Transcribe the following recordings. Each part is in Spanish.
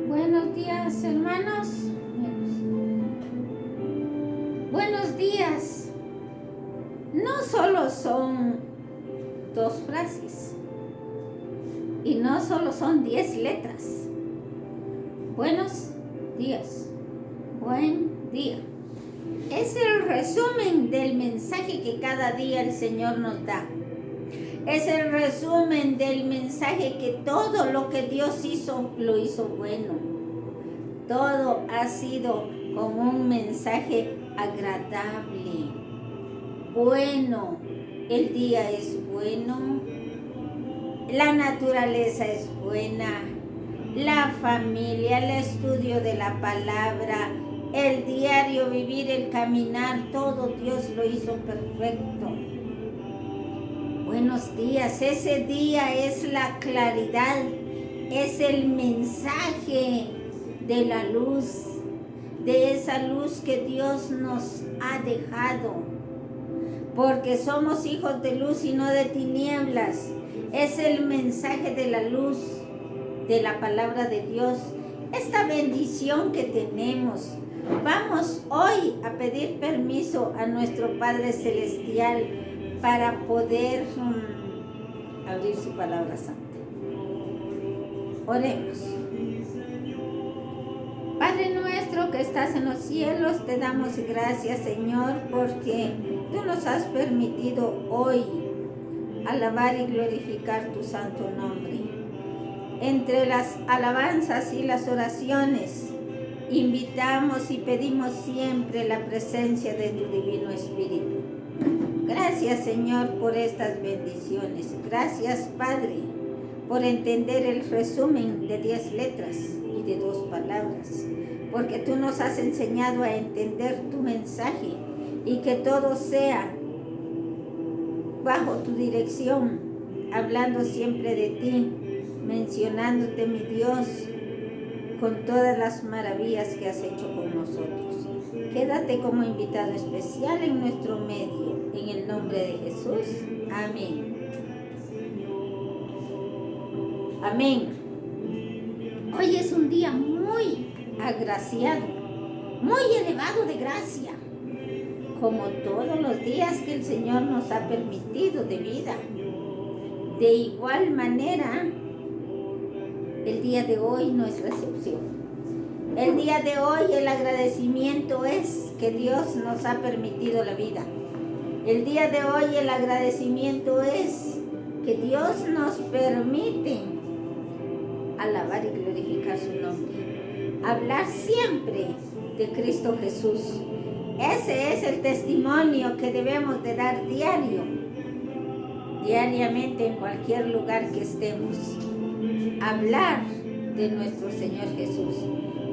Buenos días, hermanos. Buenos días. No solo son dos frases y no solo son 10 letras. Buenos días. Buen día. Es el resumen del mensaje que cada día el Señor nos da. Es el resumen del mensaje que todo lo que Dios hizo, lo hizo bueno. Todo ha sido como un mensaje agradable, bueno. El día es bueno, la naturaleza es buena, la familia, el estudio de la palabra, el diario vivir, el caminar, todo Dios lo hizo perfecto. Buenos días, ese día es la claridad, es el mensaje de la luz, de esa luz que Dios nos ha dejado, porque somos hijos de luz y no de tinieblas. Es el mensaje de la luz, de la palabra de Dios, esta bendición que tenemos. Vamos hoy a pedir permiso a nuestro Padre Celestial para poder abrir su palabra santa. Oremos. Padre nuestro que estás en los cielos, te damos gracias, Señor, porque tú nos has permitido hoy alabar y glorificar tu santo nombre. Entre las alabanzas y las oraciones, invitamos y pedimos siempre la presencia de tu Divino Espíritu. Gracias, Señor, por estas bendiciones. Gracias, Padre, por entender el resumen de 10 letras y de 2 palabras, porque tú nos has enseñado a entender tu mensaje y que todo sea bajo tu dirección, hablando siempre de ti, mencionándote, mi Dios, con todas las maravillas que has hecho con nosotros. Quédate como invitado especial en nuestro medio, en el nombre de Jesús. Amén. Amén. Hoy es un día muy agraciado, muy elevado de gracia, como todos los días que el Señor nos ha permitido de vida. De igual manera, el día de hoy no es la excepción. El día de hoy el agradecimiento es que Dios nos ha permitido la vida. El día de hoy el agradecimiento es que Dios nos permite alabar y glorificar su nombre. Hablar siempre de Cristo Jesús. Ese es el testimonio que debemos de dar diariamente en cualquier lugar que estemos. Hablar de nuestro Señor Jesús.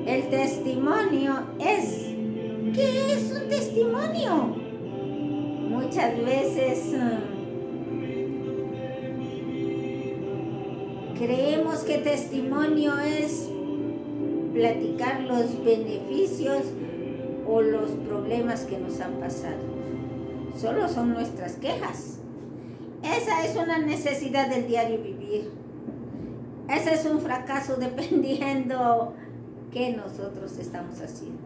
El testimonio es, ¿qué es un testimonio? Muchas veces creemos que testimonio es platicar los beneficios o los problemas que nos han pasado. Solo son nuestras quejas. Esa es una necesidad del diario vivir. Ese es un fracaso dependiendo qué nosotros estamos haciendo.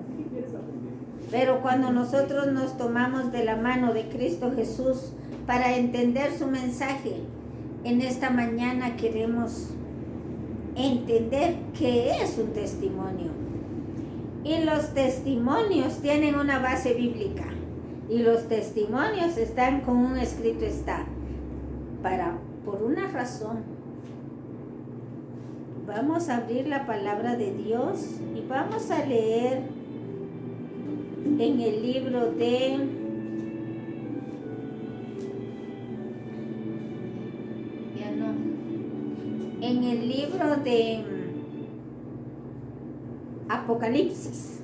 Pero cuando nosotros nos tomamos de la mano de Cristo Jesús para entender su mensaje, en esta mañana queremos entender qué es un testimonio. Y los testimonios tienen una base bíblica. Y los testimonios están con un escrito está. Por una razón. Vamos a abrir la palabra de Dios y vamos a leer en el libro de en el libro de Apocalipsis.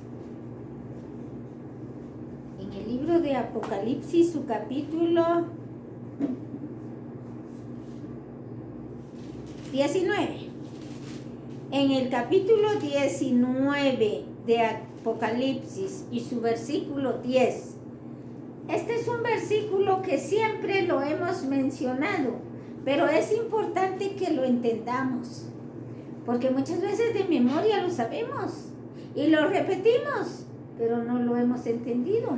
En el libro de Apocalipsis, su capítulo 19. En el capítulo 19 de Apocalipsis y su versículo 10. Este es un versículo que siempre lo hemos mencionado, pero es importante que lo entendamos, Porque muchas veces de memoria lo sabemos y lo repetimos, pero no lo hemos entendido.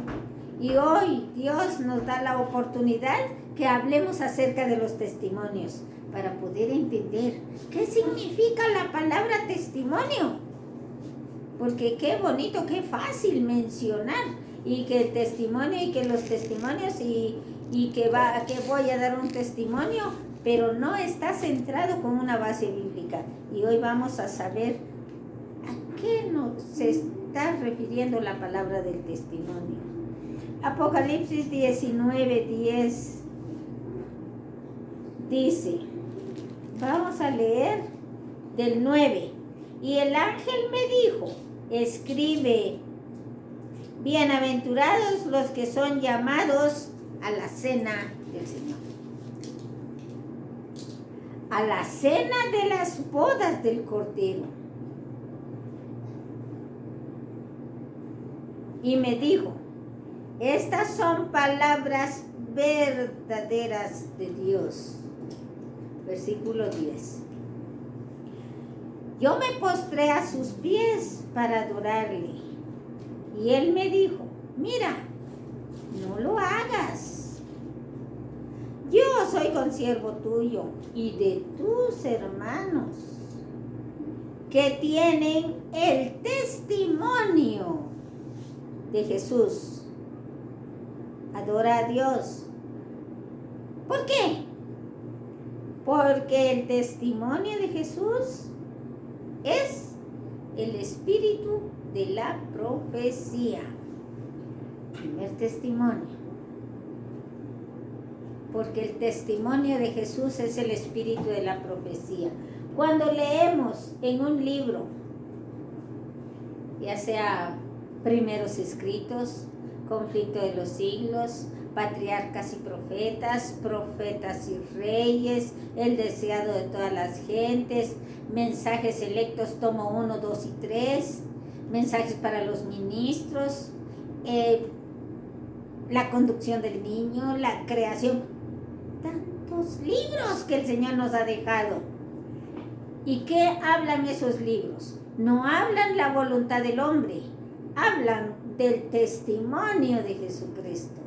Y hoy Dios nos da la oportunidad que hablemos acerca de los testimonios para poder entender qué significa la palabra testimonio. Porque qué bonito, qué fácil mencionar, y que el testimonio y que los testimonios y que voy a dar un testimonio, pero no está centrado con una base bíblica. Y hoy vamos a saber a qué se está refiriendo la palabra del testimonio. Apocalipsis 19:10 dice, vamos a leer del 9. Y el ángel me dijo, escribe, bienaventurados los que son llamados a la cena del Señor, a la cena de las bodas del Cordero. Y me dijo, estas son palabras verdaderas de Dios. Versículo 10. Yo me postré a sus pies para adorarle. Y él me dijo, mira, no lo hagas. Yo soy consiervo tuyo y de tus hermanos que tienen el testimonio de Jesús. Adora a Dios. ¿Por qué? Porque el testimonio de Jesús es el espíritu de la profecía. Primer testimonio. Porque el testimonio de Jesús es el espíritu de la profecía. Cuando leemos en un libro, ya sea Primeros Escritos, Conflicto de los Siglos, Patriarcas y Profetas, Profetas y Reyes, El Deseado de todas las Gentes, Mensajes Selectos, tomo 1, 2 y 3, Mensajes para los Ministros, La Conducción del Niño, La Creación, tantos libros que el Señor nos ha dejado. ¿Y qué hablan esos libros? No hablan la voluntad del hombre, hablan del testimonio de Jesucristo,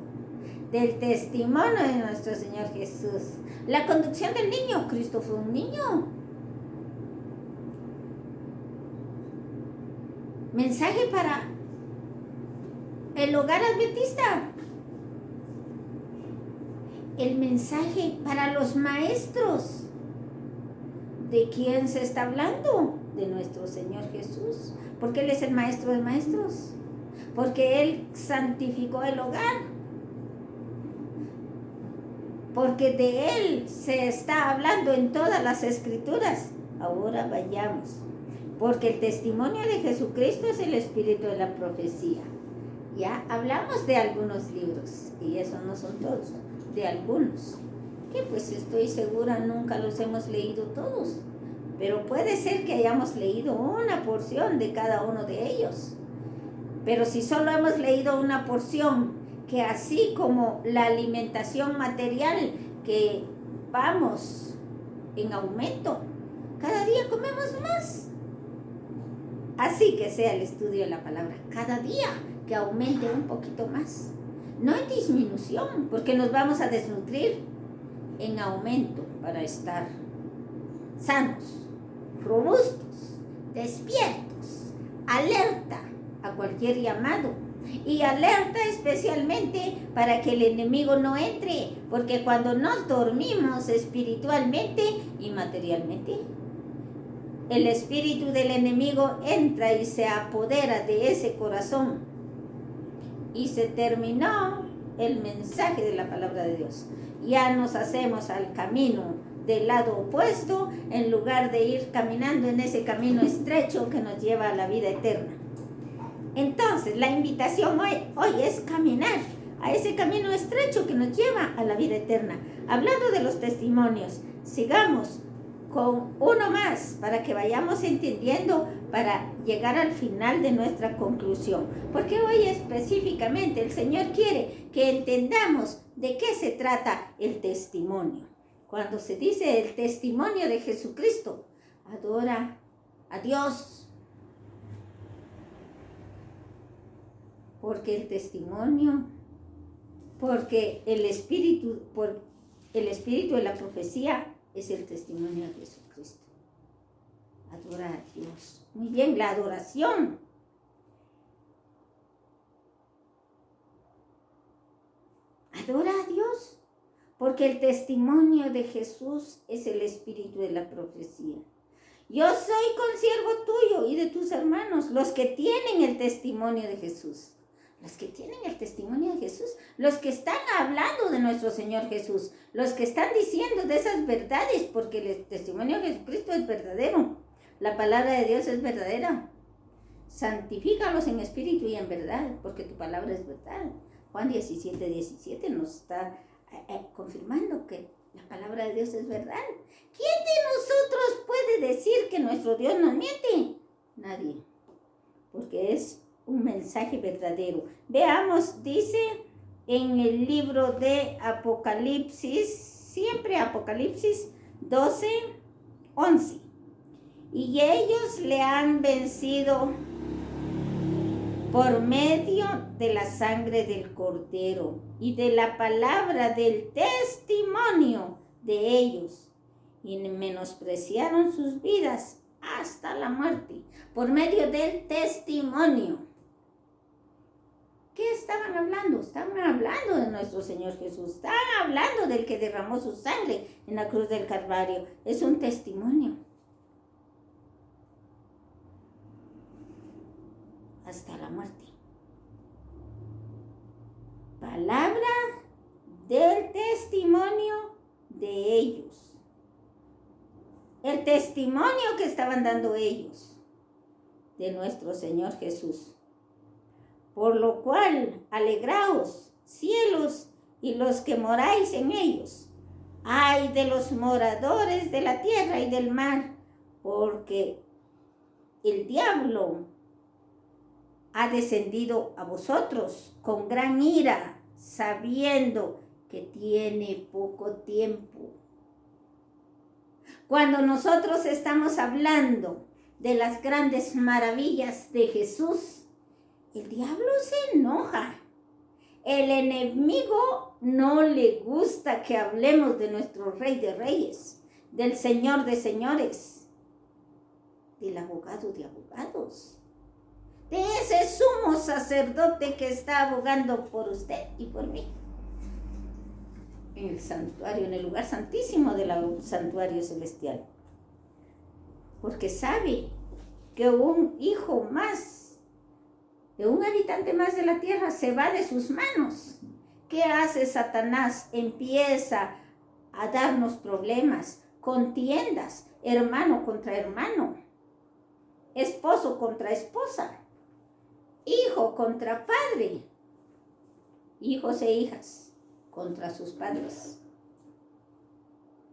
del testimonio de nuestro Señor Jesús. La conducción del niño, Cristo fue un niño. Mensaje para el hogar adventista. El mensaje para los maestros. ¿De quién se está hablando? De nuestro Señor Jesús. Porque Él es el maestro de maestros. Porque Él santificó el hogar. Porque de Él se está hablando en todas las escrituras. Ahora vayamos. Porque el testimonio de Jesucristo es el espíritu de la profecía. Ya hablamos de algunos libros, y eso no son todos, de algunos, que pues estoy segura nunca los hemos leído todos, pero puede ser que hayamos leído una porción de cada uno de ellos. Pero si solo hemos leído una porción, que así como la alimentación material, que vamos en aumento, cada día comemos más. Así que sea el estudio de la palabra cada día, que aumente un poquito más. No en disminución, porque nos vamos a desnutrir, en aumento para estar sanos, robustos, despiertos, alerta a cualquier llamado. Y alerta especialmente para que el enemigo no entre, porque cuando nos dormimos espiritualmente y materialmente, el espíritu del enemigo entra y se apodera de ese corazón. Y se terminó el mensaje de la palabra de Dios. Ya nos hacemos al camino del lado opuesto, en lugar de ir caminando en ese camino estrecho que nos lleva a la vida eterna. Entonces, la invitación hoy es caminar a ese camino estrecho que nos lleva a la vida eterna. Hablando de los testimonios, sigamos con uno más para que vayamos entendiendo, para llegar al final de nuestra conclusión. Porque hoy específicamente el Señor quiere que entendamos de qué se trata el testimonio. Cuando se dice el testimonio de Jesucristo, adora a Dios. Porque el testimonio, porque el espíritu de la profecía es el testimonio de Jesucristo. Adora a Dios. Muy bien, la adoración. Adora a Dios, porque el testimonio de Jesús es el espíritu de la profecía. Yo soy consiervo tuyo y de tus hermanos, los que tienen el testimonio de Jesús. Los que tienen el testimonio de Jesús, los que están hablando de nuestro Señor Jesús, los que están diciendo de esas verdades, porque el testimonio de Jesucristo es verdadero. La palabra de Dios es verdadera. Santifícalos en espíritu y en verdad, porque tu palabra es verdad. Juan 17:17 nos está confirmando que la palabra de Dios es verdad. ¿Quién de nosotros puede decir que nuestro Dios nos miente? Nadie, porque es un mensaje verdadero. Veamos, dice en el libro de Apocalipsis, siempre Apocalipsis 12:11. Y ellos le han vencido por medio de la sangre del Cordero y de la palabra del testimonio de ellos, y menospreciaron sus vidas hasta la muerte, por medio del testimonio. ¿Qué estaban hablando? Estaban hablando de nuestro Señor Jesús, estaban hablando del que derramó su sangre en la cruz del Calvario. Es un testimonio. Hasta la muerte. Palabra del testimonio de ellos. El testimonio que estaban dando ellos de nuestro Señor Jesús. Por lo cual, alegraos, cielos, y los que moráis en ellos. Ay de los moradores de la tierra y del mar, porque el diablo ha descendido a vosotros con gran ira, sabiendo que tiene poco tiempo. Cuando nosotros estamos hablando de las grandes maravillas de Jesús, el diablo se enoja. El enemigo no le gusta que hablemos de nuestro Rey de Reyes, del Señor de Señores, del abogado de abogados, de ese sumo sacerdote que está abogando por usted y por mí. En el santuario, en el lugar santísimo del santuario celestial. Porque sabe que un hijo más, de un habitante más de la tierra, se va de sus manos. ¿Qué hace Satanás? Empieza a darnos problemas, contiendas, hermano contra hermano, esposo contra esposa, hijo contra padre, hijos e hijas contra sus padres.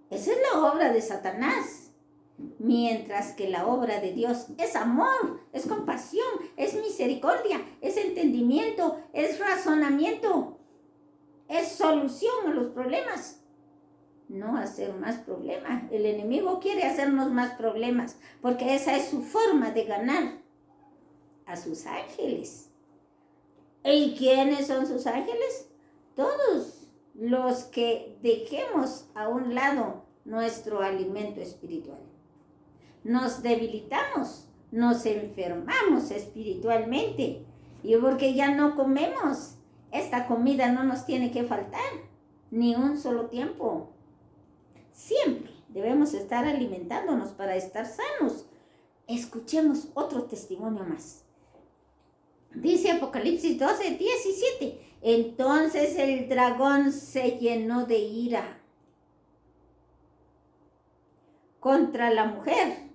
Esa es la obra de Satanás. Mientras que la obra de Dios es amor, es compasión, es misericordia, es entendimiento, es razonamiento, es solución a los problemas. No hacer más problemas. El enemigo quiere hacernos más problemas porque esa es su forma de ganar a sus ángeles. ¿Y quiénes son sus ángeles? Todos los que dejemos a un lado nuestro alimento espiritual. Nos debilitamos, nos enfermamos espiritualmente, y porque ya no comemos, esta comida no nos tiene que faltar, ni un solo tiempo. Siempre debemos estar alimentándonos para estar sanos. Escuchemos otro testimonio más. Dice Apocalipsis 12:17. Entonces el dragón se llenó de ira contra la mujer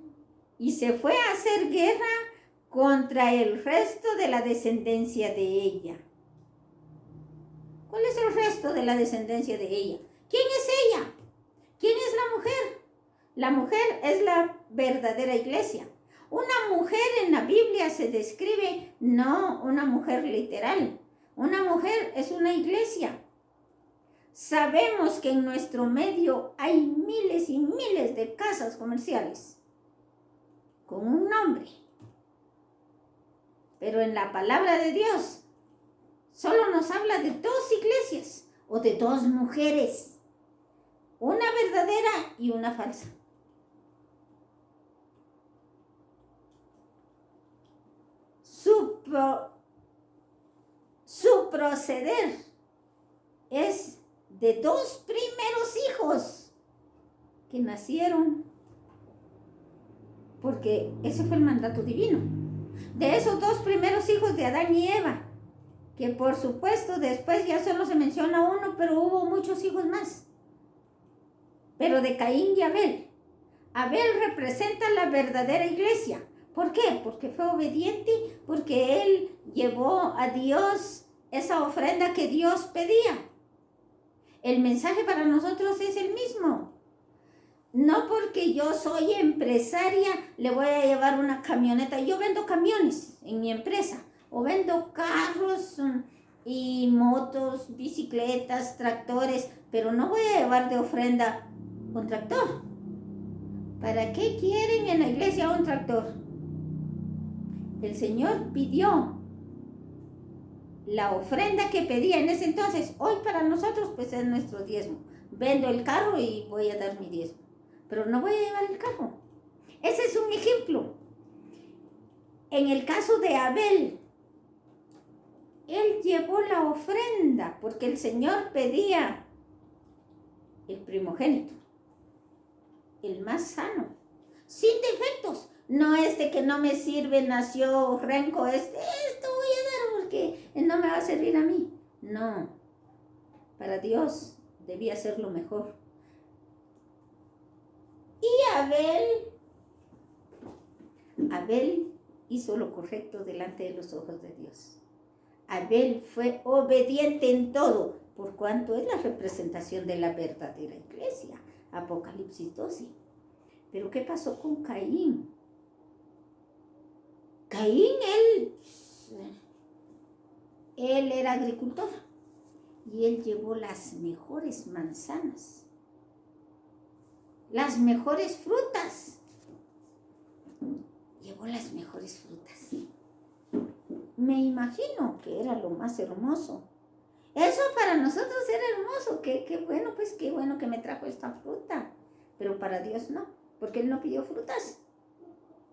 y se fue a hacer guerra contra el resto de la descendencia de ella. ¿Cuál es el resto de la descendencia de ella? ¿Quién es ella? ¿Quién es la mujer? La mujer es la verdadera iglesia. Una mujer en la Biblia se describe, no una mujer literal. Una mujer es una iglesia. Sabemos que en nuestro medio hay miles y miles de casas comerciales. con un nombre. Pero en la palabra de Dios solo nos habla de 2 iglesias o de 2 mujeres, una verdadera y una falsa. Su proceder es de 2 primeros hijos que nacieron, porque ese fue el mandato divino. De esos 2 primeros hijos de Adán y Eva, que por supuesto después ya solo se menciona uno, pero hubo muchos hijos más. Pero de Caín y Abel. Abel representa la verdadera iglesia. ¿Por qué? Porque fue obediente, porque él llevó a Dios esa ofrenda que Dios pedía. El mensaje para nosotros es el mismo. No porque yo soy empresaria le voy a llevar una camioneta. Yo vendo camiones en mi empresa, o vendo carros y motos, bicicletas, tractores, pero no voy a llevar de ofrenda un tractor. ¿Para qué quieren en la iglesia un tractor? El Señor pidió la ofrenda que pedía en ese entonces. Hoy para nosotros pues es nuestro diezmo. Vendo el carro y voy a dar mi diezmo, pero no voy a llevar el carro. Ese es un ejemplo. En el caso de Abel, él llevó la ofrenda porque el Señor pedía el primogénito, el más sano, sin defectos. No es de que no me sirve, nació renco, esto voy a dar porque no me va a servir a mí. No, para Dios debía ser lo mejor. Y Abel hizo lo correcto delante de los ojos de Dios. Abel fue obediente en todo, por cuanto es la representación de la verdadera iglesia. Apocalipsis 12. Pero ¿qué pasó con Caín? Caín, él era agricultor y él llevó las mejores manzanas, las mejores frutas. Llevó las mejores frutas. Me imagino que era lo más hermoso. Eso para nosotros era hermoso. Qué bueno, pues qué bueno que me trajo esta fruta. Pero para Dios no, porque Él no pidió frutas.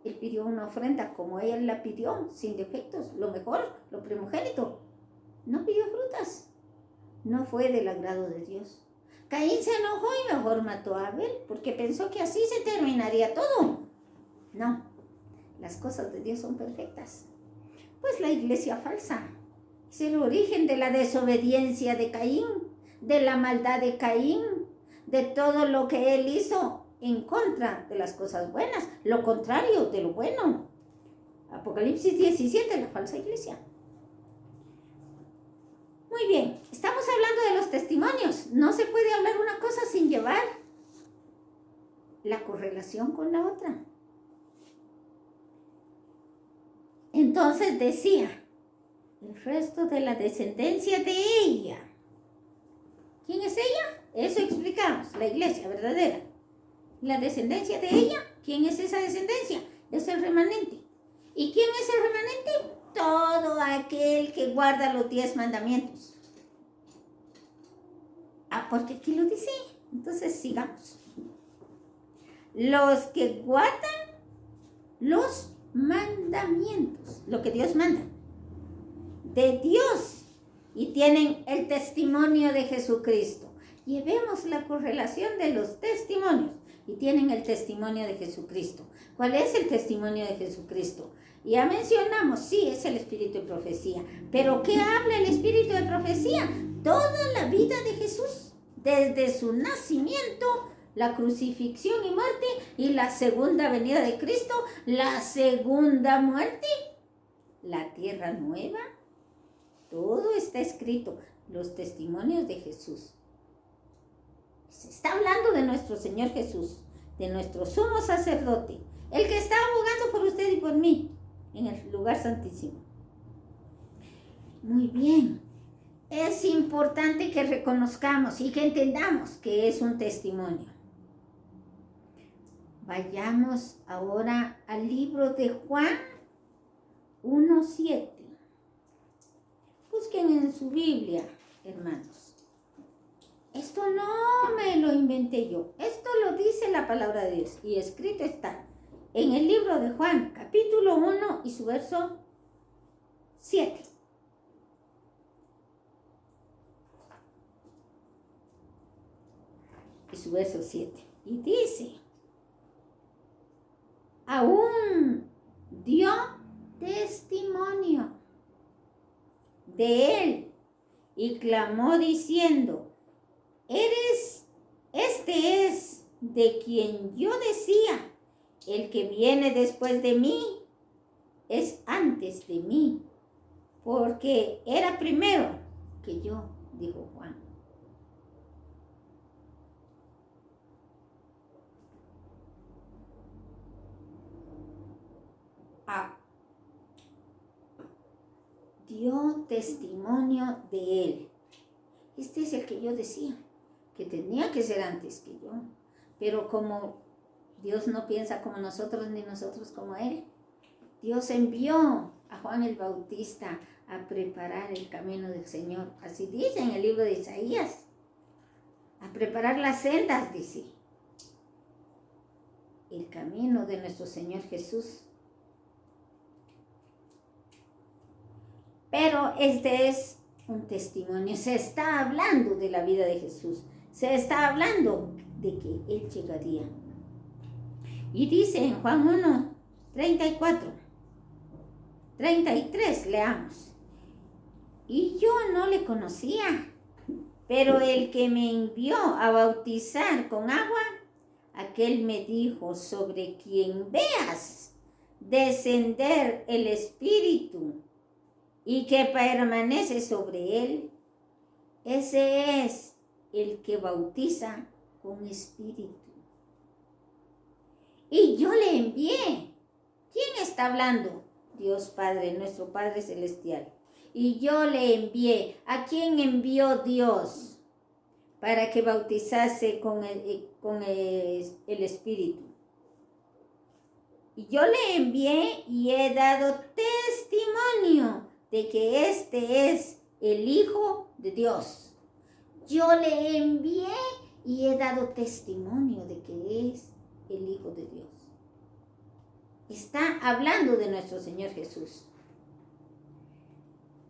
Él pidió una ofrenda como Él la pidió, sin defectos, lo mejor, lo primogénito. No pidió frutas. No fue del agrado de Dios. Caín se enojó y mejor mató a Abel, porque pensó que así se terminaría todo. No, las cosas de Dios son perfectas. Pues la iglesia falsa es el origen de la desobediencia de Caín, de la maldad de Caín, de todo lo que él hizo en contra de las cosas buenas, lo contrario de lo bueno. Apocalipsis 17, la falsa iglesia. Muy bien, estamos hablando de los testimonios. No se puede hablar una cosa sin llevar la correlación con la otra. Entonces decía, el resto de la descendencia de ella. ¿Quién es ella? Eso explicamos, la iglesia verdadera. La descendencia de ella, ¿quién es esa descendencia? Es el remanente. ¿Y quién es el remanente? Todo aquel que guarda los 10 mandamientos. Porque aquí lo dice. Entonces sigamos. Los que guardan los mandamientos, lo que Dios manda, de Dios, y tienen el testimonio de Jesucristo. Llevemos la correlación de los testimonios y tienen el testimonio de Jesucristo. ¿Cuál es el testimonio de Jesucristo? Ya mencionamos, sí, es el espíritu de profecía. ¿Pero qué habla el espíritu de profecía? Toda la vida de Jesús, desde su nacimiento, la crucifixión y muerte, y la segunda venida de Cristo, la segunda muerte, la tierra nueva. Todo está escrito, los testimonios de Jesús. Se está hablando de nuestro Señor Jesús, de nuestro sumo sacerdote, el que está abogando por usted y por mí en el lugar santísimo. Muy bien. Es importante que reconozcamos y que entendamos que es un testimonio. Vayamos ahora al libro de Juan 1:7. Busquen en su Biblia, hermanos. Esto no me lo inventé yo. Esto lo dice la palabra de Dios. Y escrito está en el libro de Juan, capítulo 1 y su verso 7. Y su verso 7. Y dice: aún dio testimonio de él y clamó diciendo: este es de quien yo decía, el que viene después de mí es antes de mí, porque era primero que yo, dijo Juan. Dio testimonio de él. Este es el que yo decía, que tenía que ser antes que yo. Pero como Dios no piensa como nosotros, ni nosotros como él, Dios envió a Juan el Bautista a preparar el camino del Señor. Así dice en el libro de Isaías. A preparar las sendas, dice. El camino de nuestro Señor Jesús. Pero este es un testimonio. Se está hablando de la vida de Jesús. Se está hablando de que Él llegaría. Y dice en Juan 1, 34, 33, leamos. Y yo no le conocía, pero el que me envió a bautizar con agua, aquel me dijo: sobre quien veas descender el Espíritu y que permanece sobre él, ese es el que bautiza con Espíritu. Y yo le envié. ¿Quién está hablando? Dios Padre, nuestro Padre Celestial. Y yo le envié. ¿A quién envió Dios? Para que bautizase con el Espíritu. Y yo le envié y he dado testimonio de que este es el Hijo de Dios. Yo le envié y he dado testimonio de que es el Hijo de Dios. Está hablando de nuestro Señor Jesús.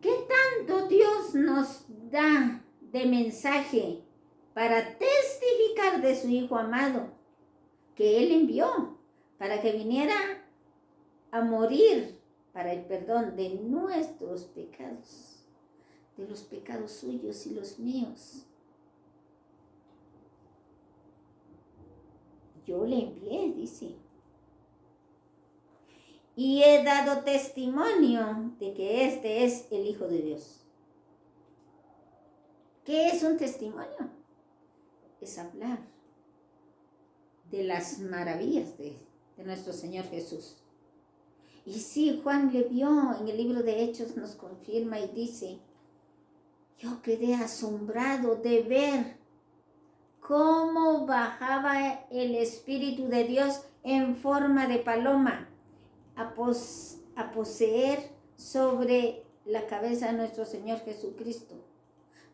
¿Qué tanto Dios nos da de mensaje para testificar de su Hijo amado que Él envió para que viniera a morir para el perdón de nuestros pecados, de los pecados suyos y los míos? Yo le envié, dice. Y he dado testimonio de que este es el Hijo de Dios. ¿Qué es un testimonio? Es hablar de las maravillas de nuestro Señor Jesús. Y sí, Juan le vio en el libro de Hechos, nos confirma y dice: yo quedé asombrado de ver cómo bajaba el Espíritu de Dios en forma de paloma a poseer sobre la cabeza de nuestro Señor Jesucristo.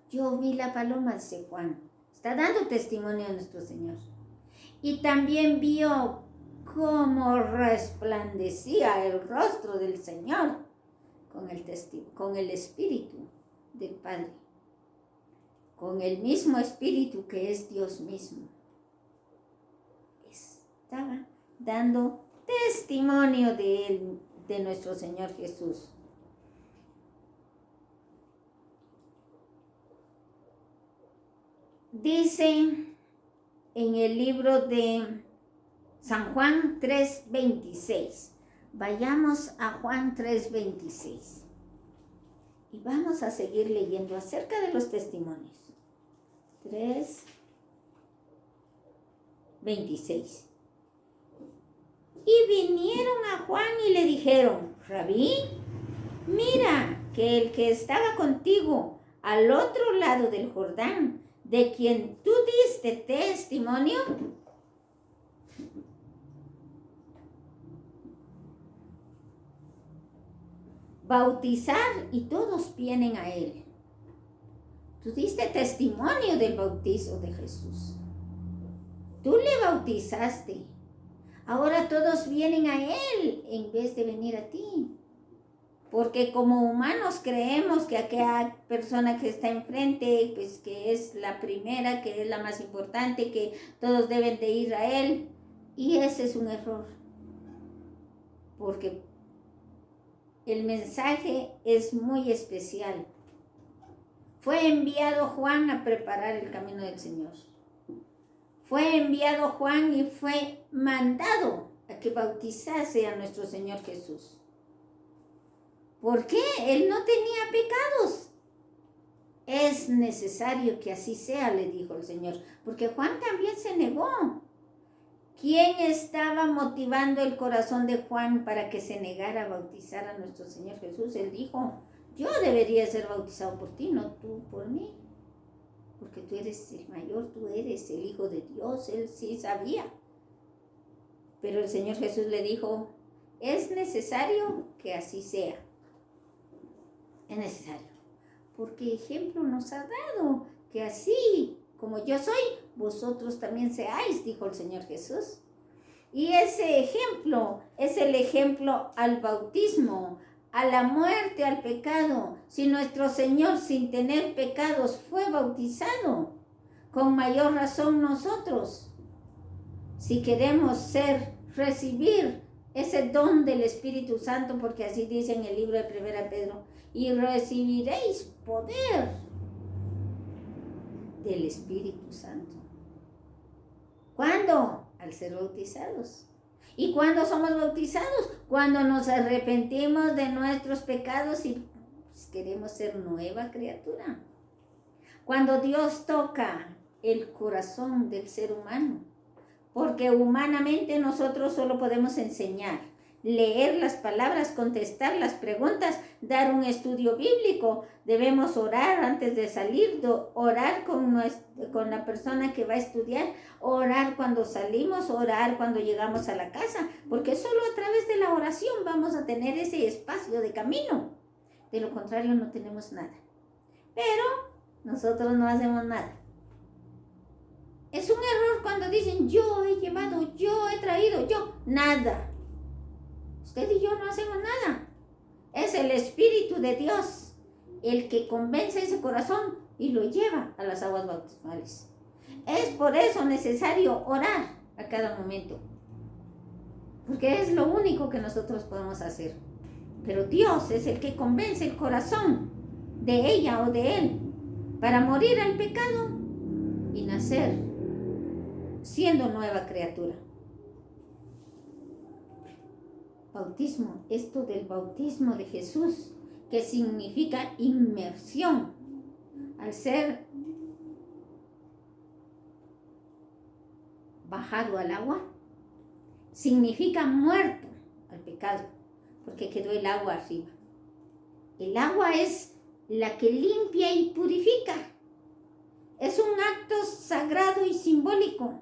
Yo vi la paloma, dice Juan. Está dando testimonio de nuestro Señor. Y también vio cómo resplandecía el rostro del Señor con el Espíritu del Padre, con el mismo Espíritu que es Dios mismo. Estaba dando testimonio de él, de nuestro Señor Jesús. Dice en el libro de San Juan 3:26. Vayamos a Juan 3:26. Y vamos a seguir leyendo acerca de los testimonios. 3:26. Y vinieron a Juan y le dijeron: Rabí, mira que el que estaba contigo al otro lado del Jordán, de quien tú diste testimonio, bautizar y todos vienen a Él. Tú diste testimonio del bautizo de Jesús. Tú le bautizaste. Ahora todos vienen a Él en vez de venir a ti. Porque como humanos creemos que aquella persona que está enfrente, pues que es la primera, que es la más importante, que todos deben de ir a Él. Y ese es un error. Porque el mensaje es muy especial. Fue enviado Juan a preparar el camino del Señor. Fue enviado Juan y fue mandado a que bautizase a nuestro Señor Jesús. ¿Por qué? Él no tenía pecados. Es necesario que así sea, le dijo el Señor, porque Juan también se negó. ¿Quién estaba motivando el corazón de Juan para que se negara a bautizar a nuestro Señor Jesús? Él dijo, yo debería ser bautizado por ti, no tú por mí. Porque tú eres el mayor, tú eres el Hijo de Dios. Él sí sabía. Pero el Señor Jesús le dijo, es necesario que así sea. Es necesario. Porque ejemplo nos ha dado que así como yo soy, vosotros también seáis, dijo el Señor Jesús. Y ese ejemplo es el ejemplo al bautismo, a la muerte, al pecado. Si nuestro Señor sin tener pecados fue bautizado, con mayor razón nosotros, si queremos recibir ese don del Espíritu Santo, porque así dice en el libro de 1 Pedro, y recibiréis poder del Espíritu Santo. ¿Cuándo? Al ser bautizados. ¿Y cuándo somos bautizados? Cuando nos arrepentimos de nuestros pecados y queremos ser nueva criatura. Cuando Dios toca el corazón del ser humano. Porque humanamente nosotros solo podemos enseñar, leer las palabras, contestar las preguntas, dar un estudio bíblico. Debemos orar antes de salir, orar con la persona que va a estudiar, orar cuando salimos, orar cuando llegamos a la casa, porque solo a través de la oración vamos a tener ese espacio de camino. De lo contrario no tenemos nada. Pero nosotros no hacemos nada. Es un error cuando dicen, yo he llevado, yo he traído, yo, nada. Usted y yo no hacemos nada. Es el Espíritu de Dios el que convence ese corazón y lo lleva a las aguas bautismales. Es por eso necesario orar a cada momento. Porque es lo único que nosotros podemos hacer. Pero Dios es el que convence el corazón de ella o de él para morir al pecado y nacer siendo nueva criatura. Bautismo, esto del bautismo de Jesús, que significa inmersión, al ser bajado al agua, significa muerto al pecado, porque quedó el agua arriba. El agua es la que limpia y purifica. Es un acto sagrado y simbólico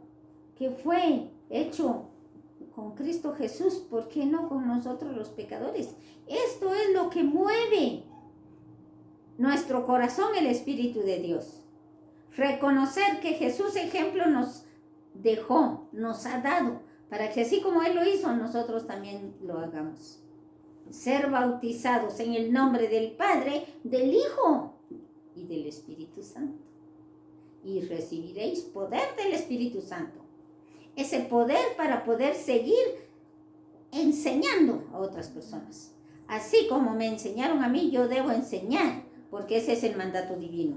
que fue hecho con Cristo Jesús, ¿por qué no con nosotros los pecadores? Esto es lo que mueve nuestro corazón, el Espíritu de Dios. Reconocer que Jesús ejemplo nos dejó, nos ha dado, para que así como Él lo hizo, nosotros también lo hagamos. Ser bautizados en el nombre del Padre, del Hijo y del Espíritu Santo. Y recibiréis poder del Espíritu Santo. Ese poder para poder seguir enseñando a otras personas. Así como me enseñaron a mí, yo debo enseñar, porque ese es el mandato divino.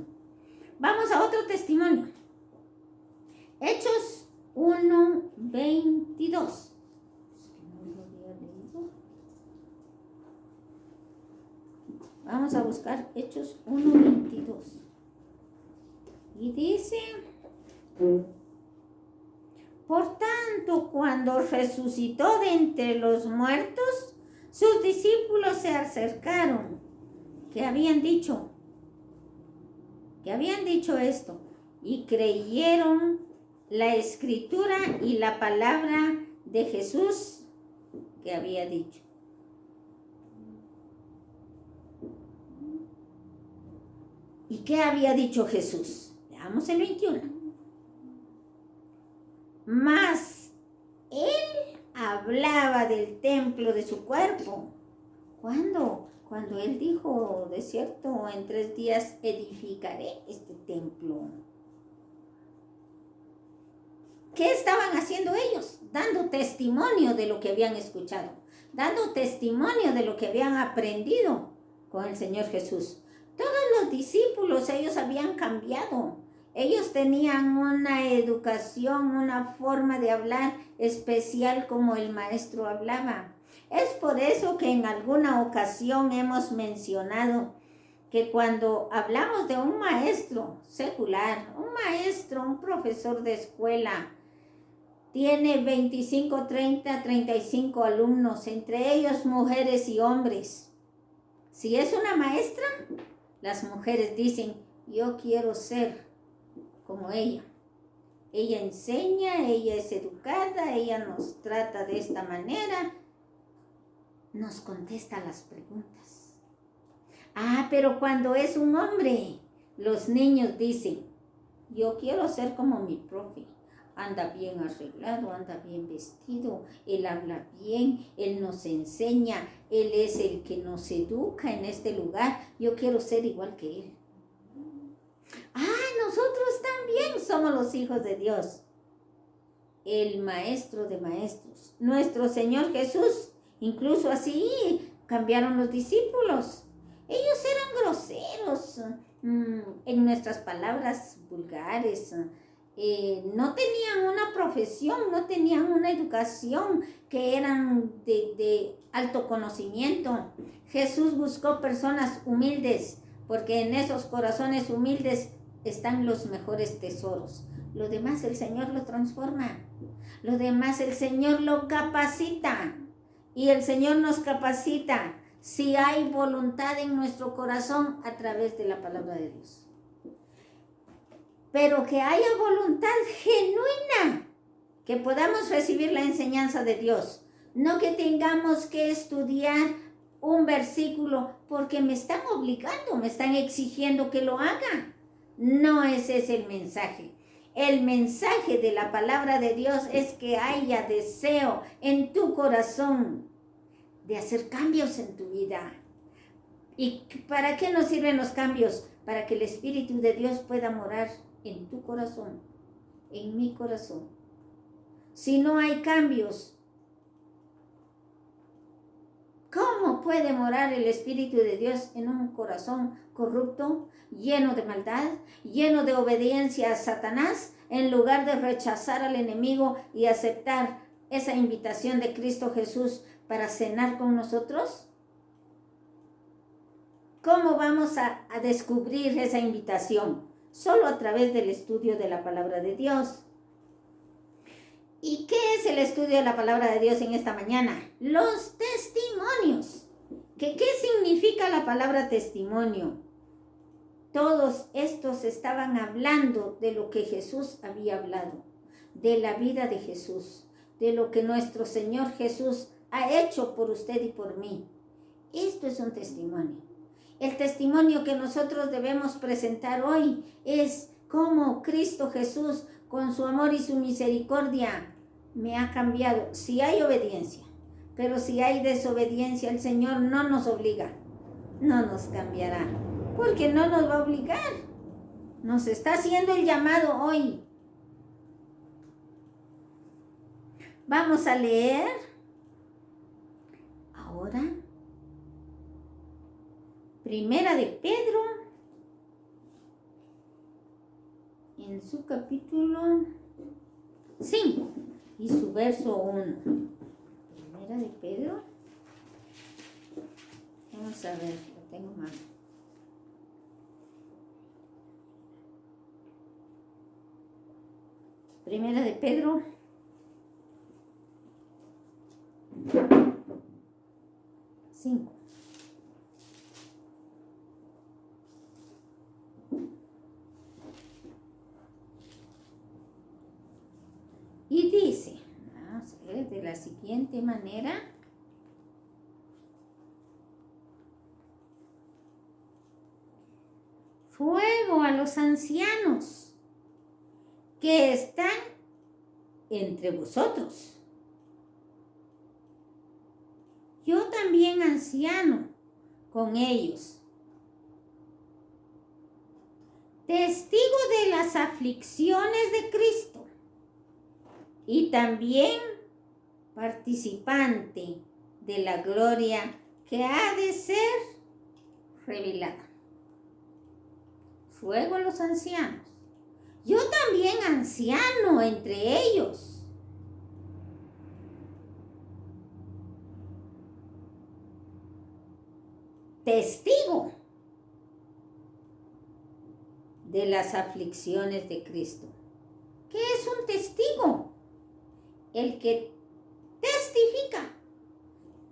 Vamos a otro testimonio. Hechos 1:22. Vamos a buscar Hechos 1:22. Y dice... Por tanto, cuando resucitó de entre los muertos, sus discípulos se acercaron, que habían dicho esto, y creyeron la escritura y la palabra de Jesús que había dicho. ¿Y qué había dicho Jesús? Veamos el 21. Mas él hablaba del templo de su cuerpo. ¿Cuándo? Cuando él dijo, de cierto, en 3 días edificaré este templo. ¿Qué estaban haciendo ellos? Dando testimonio de lo que habían escuchado, dando testimonio de lo que habían aprendido con el Señor Jesús. Todos los discípulos, ellos habían cambiado. Ellos tenían una educación, una forma de hablar especial como el maestro hablaba. Es por eso que en alguna ocasión hemos mencionado que cuando hablamos de un maestro secular, un maestro, un profesor de escuela, tiene 25, 30, 35 alumnos, entre ellos mujeres y hombres. Si es una maestra, las mujeres dicen, yo quiero ser como ella. Ella enseña, ella es educada, ella nos trata de esta manera, nos contesta las preguntas. Pero cuando es un hombre, los niños dicen, yo quiero ser como mi profe. Anda bien arreglado, anda bien vestido, él habla bien, él nos enseña, él es el que nos educa en este lugar. Yo quiero ser igual que él. Nosotros también somos los hijos de Dios. El maestro de maestros, nuestro Señor Jesús, incluso así cambiaron los discípulos. Ellos eran groseros, en nuestras palabras vulgares. No tenían una profesión, no tenían una educación que eran de alto conocimiento. Jesús buscó personas humildes, porque en esos corazones humildes están los mejores tesoros. Lo demás el Señor lo transforma. Lo demás el Señor lo capacita. Y el Señor nos capacita si hay voluntad en nuestro corazón a través de la palabra de Dios. Pero que haya voluntad genuina, que podamos recibir la enseñanza de Dios. No que tengamos que estudiar un versículo porque me están obligando, me están exigiendo que lo haga. No ese es el mensaje. El mensaje de la palabra de Dios es que haya deseo en tu corazón de hacer cambios en tu vida. ¿Y para qué nos sirven los cambios? Para que el Espíritu de Dios pueda morar en tu corazón, en mi corazón. Si no hay cambios, ¿cómo puede morar el Espíritu de Dios en un corazón corrupto, lleno de maldad, lleno de obediencia a Satanás, en lugar de rechazar al enemigo y aceptar esa invitación de Cristo Jesús para cenar con nosotros? ¿Cómo vamos a descubrir esa invitación? Solo a través del estudio de la palabra de Dios. ¿Y qué es el estudio de la palabra de Dios en esta mañana? Los testimonios. ¿Qué significa la palabra testimonio? Todos estos estaban hablando de lo que Jesús había hablado, de la vida de Jesús, de lo que nuestro Señor Jesús ha hecho por usted y por mí. Esto es un testimonio. El testimonio que nosotros debemos presentar hoy es cómo Cristo Jesús, con su amor y su misericordia, me ha cambiado. Si hay obediencia, pero si hay desobediencia, el Señor no nos obliga, no nos cambiará, porque no nos va a obligar. Nos está haciendo el llamado hoy. Vamos a leer ahora Primera de Pedro, en su capítulo 5 y su verso 1. Primera de Pedro. Vamos a ver, lo tengo mal. Primera de Pedro 5. Y dice, vamos a ver de la siguiente manera. fuego a los ancianos que están entre vosotros. Yo también anciano con ellos, testigo de las aflicciones de Cristo y también participante de la gloria que ha de ser revelada. Fuego a los ancianos. Yo también anciano entre ellos. Testigo de las aflicciones de Cristo. ¿Qué es un testigo? El que testifica,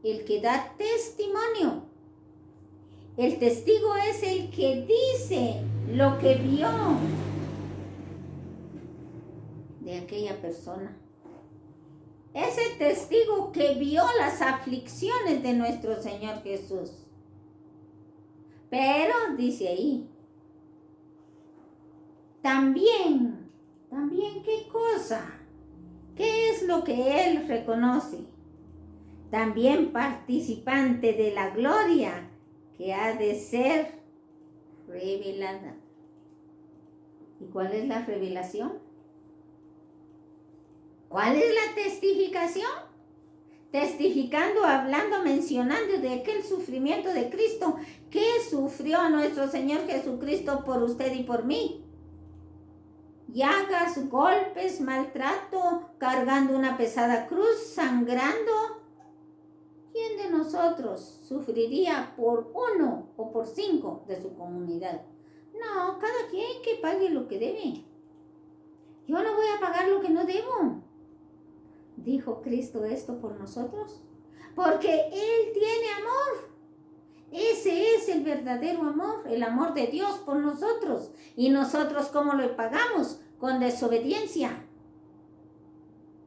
el que da testimonio. El testigo es el que dice lo que vio de aquella persona. Ese testigo que vio las aflicciones de nuestro Señor Jesús. Pero, dice ahí, también, ¿qué cosa? ¿Qué es lo que Él reconoce? También participante de la gloria que ha de ser revelada. ¿Y cuál es la revelación? ¿Cuál es la testificación? Testificando, hablando, mencionando de aquel sufrimiento de Cristo que sufrió nuestro Señor Jesucristo por usted y por mí. Llagas, golpes, maltrato, cargando una pesada cruz, sangrando. ¿Quién de nosotros sufriría por 1 o por 5 de su comunidad? No, cada quien que pague lo que debe. Yo no voy a pagar lo que no debo. ¿Dijo Cristo esto por nosotros? Porque Él tiene amor. Ese es el verdadero amor, el amor de Dios por nosotros. ¿Y nosotros cómo lo pagamos? Con desobediencia,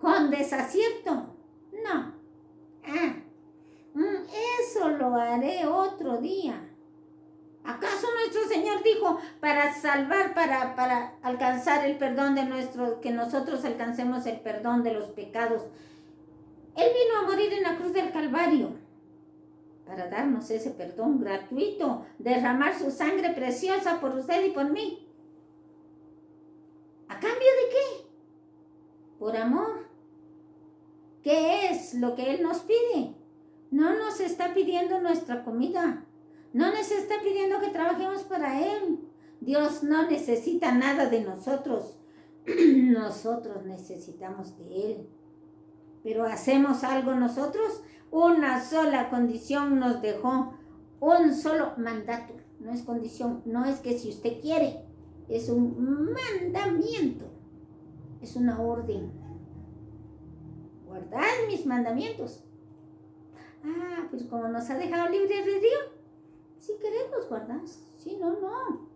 con desacierto. No. Eso lo haré otro día. ¿Acaso nuestro Señor dijo para salvar, para alcanzar el perdón de que nosotros alcancemos el perdón de los pecados? Él vino a morir en la cruz del Calvario para darnos ese perdón gratuito, derramar su sangre preciosa por usted y por mí. ¿A cambio de qué? Por amor. ¿Qué es lo que Él nos pide? No nos está pidiendo nuestra comida. No nos está pidiendo que trabajemos para Él. Dios no necesita nada de nosotros. Nosotros necesitamos de Él. Pero ¿hacemos algo nosotros? Una sola condición nos dejó. Un solo mandato. No es condición. No es que si usted quiere. Es un mandamiento. Es una orden. Guardad mis mandamientos. Pues como nos ha dejado libre albedrío, si queremos guardar, si no, no.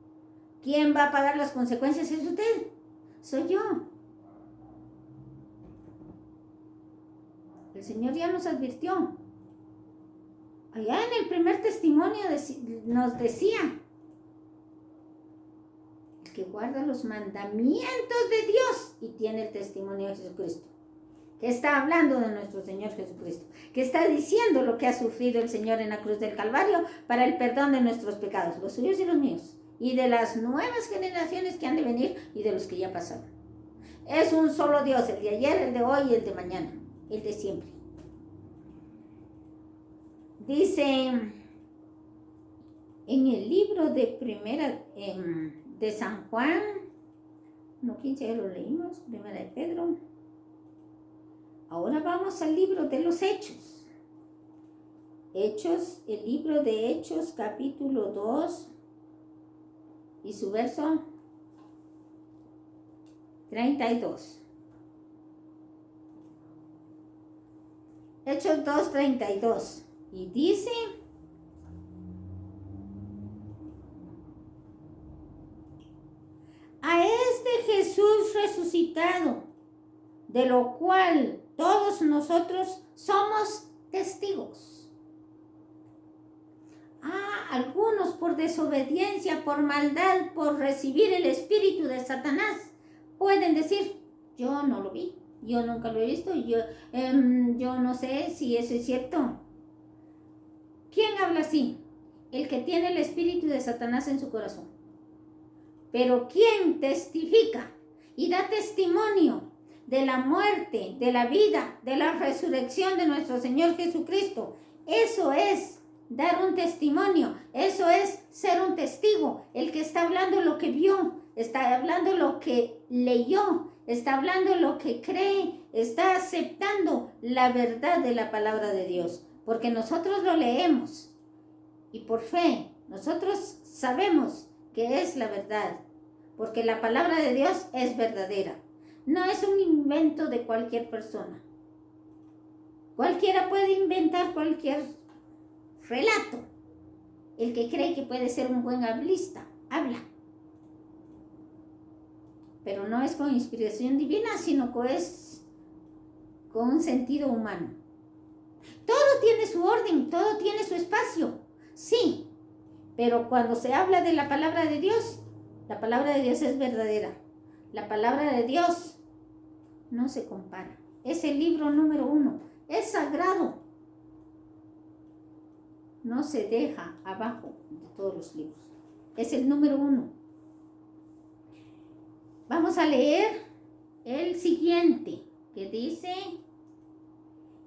¿Quién va a pagar las consecuencias? Es usted, soy yo. El Señor ya nos advirtió. Allá en el primer testimonio nos decía, el que guarda los mandamientos de Dios y tiene el testimonio de Jesucristo. Que está hablando de nuestro Señor Jesucristo, que está diciendo lo que ha sufrido el Señor en la cruz del Calvario para el perdón de nuestros pecados, los suyos y los míos, y de las nuevas generaciones que han de venir y de los que ya pasaron. Es un solo Dios, el de ayer, el de hoy y el de mañana, el de siempre. Dice en el libro de San Juan, no, 15 ya lo leímos, primera de Pedro. Ahora vamos al libro de los Hechos. Hechos, el libro de Hechos, capítulo 2, y su verso 32. Hechos 2, 32. Y dice: a este Jesús resucitado, de lo cual todos nosotros somos testigos. Algunos por desobediencia, por maldad, por recibir el espíritu de Satanás, pueden decir, yo no lo vi, yo nunca lo he visto, yo no sé si eso es cierto. ¿Quién habla así? El que tiene el espíritu de Satanás en su corazón. Pero ¿quién testifica y da testimonio de la muerte, de la vida, de la resurrección de nuestro Señor Jesucristo? Eso es dar un testimonio, eso es ser un testigo, el que está hablando lo que vio, está hablando lo que leyó, está hablando lo que cree, está aceptando la verdad de la palabra de Dios, porque nosotros lo leemos y por fe nosotros sabemos que es la verdad, porque la palabra de Dios es verdadera, no es un invento de cualquier persona. Cualquiera puede inventar cualquier relato. El que cree que puede ser un buen hablista, habla. Pero no es con inspiración divina, sino que es con un sentido humano. Todo tiene su orden, todo tiene su espacio. Sí, pero cuando se habla de la palabra de Dios es verdadera. La palabra de Dios no se compara. Es el libro número 1. Es sagrado. No se deja abajo de todos los libros. Es el número 1. Vamos a leer el siguiente, que dice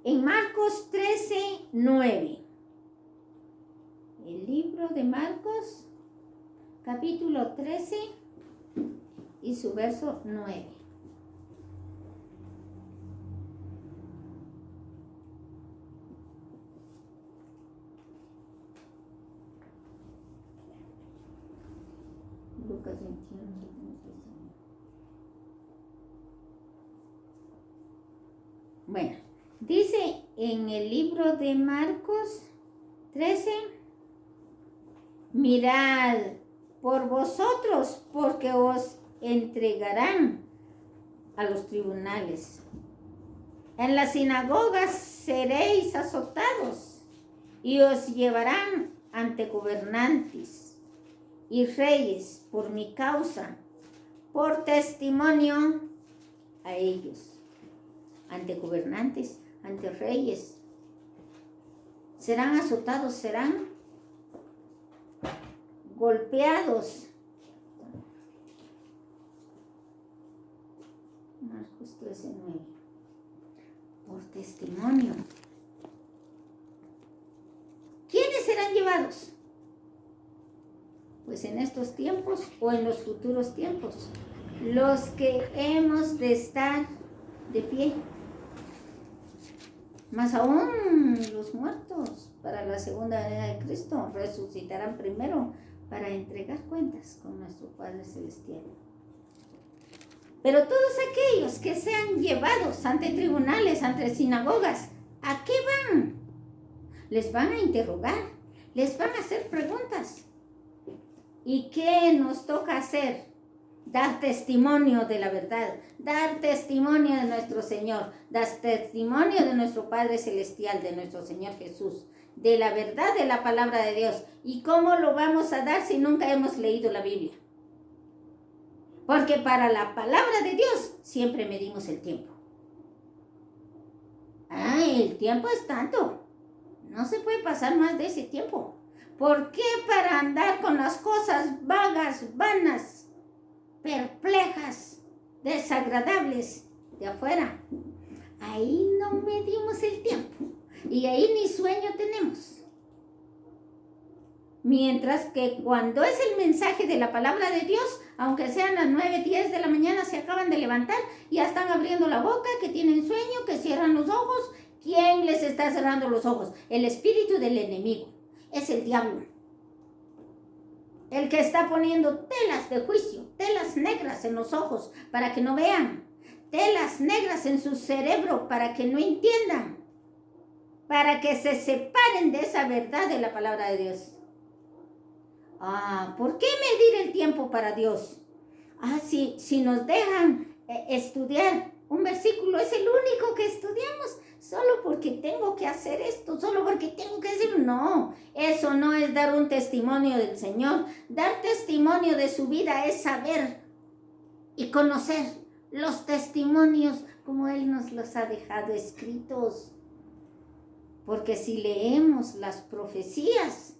en Marcos 13:9. El libro de Marcos, capítulo 13 y su verso 9. Lucas 21. Bueno, dice en el libro de Marcos 13, mirad por vosotros, porque os entregarán a los tribunales. En las sinagogas seréis azotados y os llevarán ante gobernantes y reyes por mi causa, por testimonio a ellos. Ante gobernantes, ante reyes. Serán azotados, serán golpeados. Marcos 13:9. Por testimonio. ¿Quiénes serán llevados? Pues en estos tiempos o en los futuros tiempos, los que hemos de estar de pie. Más aún los muertos para la segunda venida de Cristo resucitarán primero para entregar cuentas con nuestro Padre Celestial. Pero todos aquellos que sean llevados ante tribunales, ante sinagogas, ¿a qué van? Les van a interrogar, les van a hacer preguntas. ¿Y qué nos toca hacer? Dar testimonio de la verdad, dar testimonio de nuestro Señor, dar testimonio de nuestro Padre Celestial, de nuestro Señor Jesús, de la verdad de la palabra de Dios. ¿Y cómo lo vamos a dar si nunca hemos leído la Biblia? Porque para la palabra de Dios siempre medimos el tiempo. El tiempo es tanto. No se puede pasar más de ese tiempo. ¿Por qué para andar con las cosas vagas, vanas, perplejas, desagradables de afuera? Ahí no medimos el tiempo y ahí ni sueño tenemos. Mientras que cuando es el mensaje de la palabra de Dios, aunque sean las 9, 10 de la mañana, se acaban de levantar, ya están abriendo la boca, que tienen sueño, que cierran los ojos. ¿Quién les está cerrando los ojos? El espíritu del enemigo. Es el diablo. El que está poniendo telas de juicio, telas negras en los ojos para que no vean, telas negras en su cerebro para que no entiendan, para que se separen de esa verdad de la palabra de Dios. ¿Por qué medir el tiempo para Dios? Si nos dejan estudiar un versículo, es el único que estudiamos. solo porque tengo que hacer esto, solo porque tengo que decir, no, eso no es dar un testimonio del Señor. Dar testimonio de su vida es saber y conocer los testimonios como Él nos los ha dejado escritos. Porque si leemos las profecías,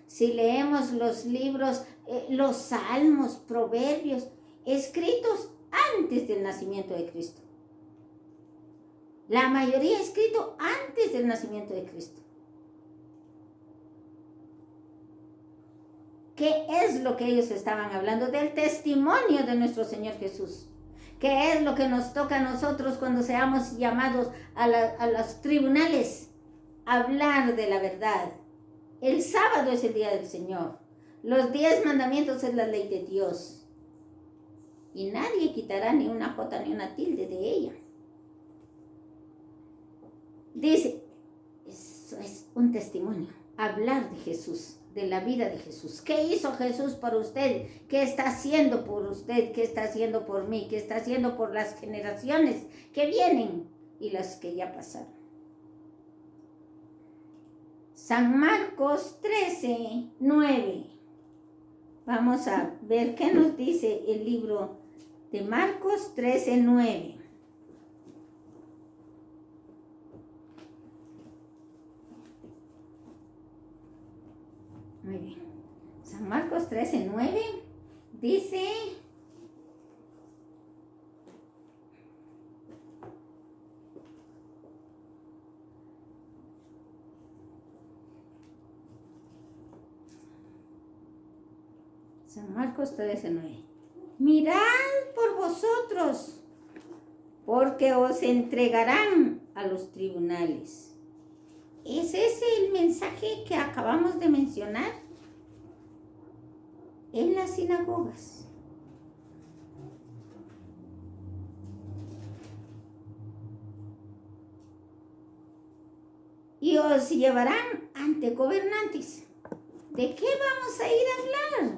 si leemos los libros, los salmos, proverbios, escritos antes del nacimiento de Cristo. La mayoría escrito antes del nacimiento de Cristo. ¿Qué es lo que ellos estaban hablando? Del testimonio de nuestro Señor Jesús. ¿Qué es lo que nos toca a nosotros cuando seamos llamados a los tribunales? Hablar de la verdad. El sábado es el día del Señor. Los 10 mandamientos es la ley de Dios. Y nadie quitará ni una jota ni una tilde de ella. Dice, eso es un testimonio. Hablar de Jesús, de la vida de Jesús. ¿Qué hizo Jesús por usted? ¿Qué está haciendo por usted? ¿Qué está haciendo por mí? ¿Qué está haciendo por las generaciones que vienen y las que ya pasaron? San Marcos 13, 9. Vamos a ver qué nos dice el libro de Marcos 13, 9. Muy bien. San Marcos 13, 9 dice: San Marcos 13, 9. Mirad por vosotros, porque os entregarán a los tribunales. ¿Es ese el mensaje que acabamos de mencionar? En las sinagogas. Y os llevarán ante gobernantes. ¿De qué vamos a ir a hablar?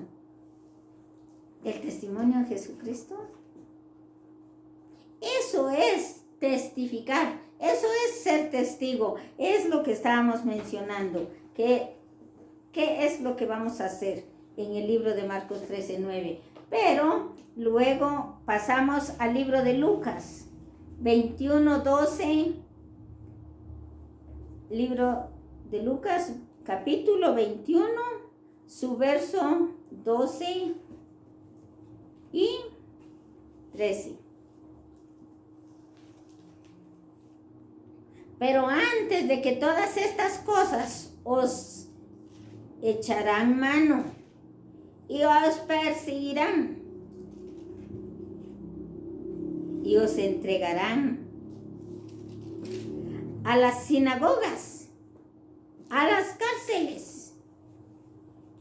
¿Del testimonio de Jesucristo? Eso es testificar. Eso es ser testigo. Es lo que estábamos mencionando. ¿Qué es lo que vamos a hacer en el libro de Marcos 13, 9? Pero luego pasamos al libro de Lucas 21, 12. Libro de Lucas, capítulo 21, su verso 12 y 13. Pero antes de que todas estas cosas os echarán mano y os perseguirán y os entregarán a las sinagogas, a las cárceles,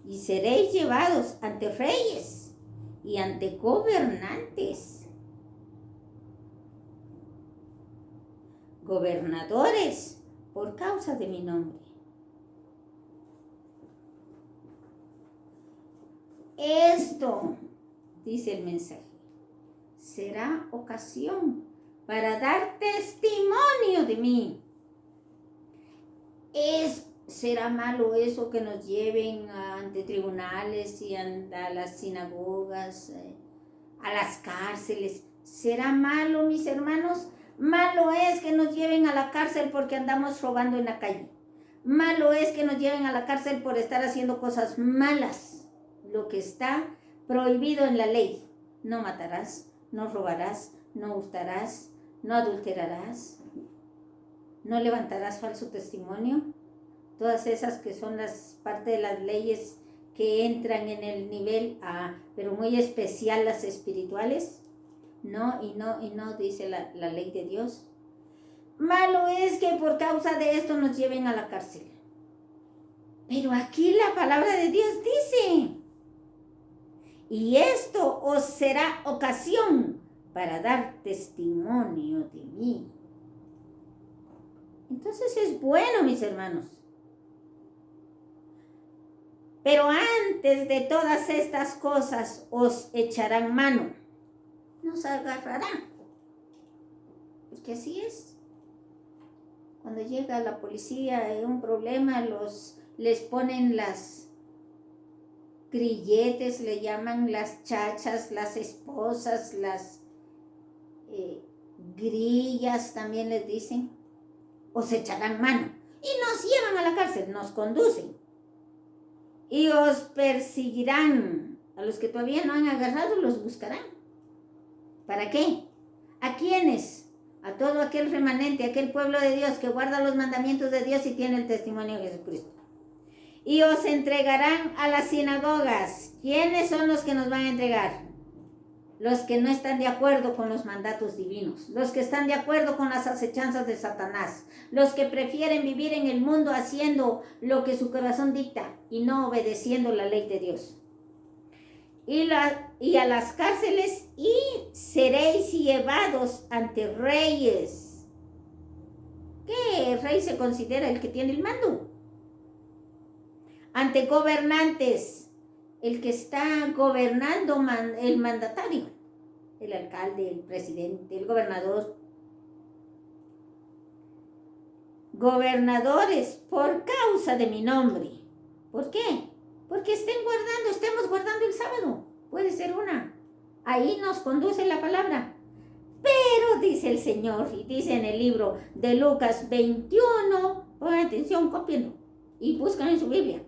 y seréis llevados ante reyes y ante gobernantes, gobernadores, por causa de mi nombre. Esto, dice el mensaje, será ocasión para dar testimonio de mí. ¿Será malo eso que nos lleven ante tribunales y a las sinagogas, a las cárceles? ¿Será malo, mis hermanos? Malo es que nos lleven a la cárcel porque andamos robando en la calle. Malo es que nos lleven a la cárcel por estar haciendo cosas malas. Lo que está prohibido en la ley. No matarás, no robarás, no hurtarás, no adulterarás, no levantarás falso testimonio. Todas esas que son las parte de las leyes que entran en el nivel pero muy especial, las espirituales. No, y no, dice la ley de Dios. Malo es que por causa de esto nos lleven a la cárcel. Pero aquí la palabra de Dios dice: y esto os será ocasión para dar testimonio de mí. Entonces es bueno, mis hermanos. Pero antes de todas estas cosas os echarán mano. Nos agarrarán. Porque así es. Cuando llega la policía, hay un problema, les ponen las grilletes, le llaman las chachas, las esposas, las grillas también les dicen, o se echarán mano y nos llevan a la cárcel, nos conducen y os perseguirán. A los que todavía no han agarrado los buscarán. ¿Para qué? ¿A quiénes? A todo aquel remanente, aquel pueblo de Dios que guarda los mandamientos de Dios y tiene el testimonio de Jesucristo. Y os entregarán a las sinagogas. ¿Quiénes son los que nos van a entregar? Los que no están de acuerdo con los mandatos divinos, los que están de acuerdo con las acechanzas de Satanás, los que prefieren vivir en el mundo haciendo lo que su corazón dicta y no obedeciendo la ley de Dios. Y a las cárceles, y seréis llevados ante reyes. ¿Qué rey se considera el que tiene el mando? Ante gobernantes, el que está gobernando, el mandatario, el alcalde, el presidente, el gobernador. Gobernadores por causa de mi nombre. ¿Por qué? Porque estemos guardando el sábado. Puede ser una. Ahí nos conduce la palabra. Pero dice el Señor, y dice en el libro de Lucas 21, pongan atención, cópienlo y buscan en su Biblia.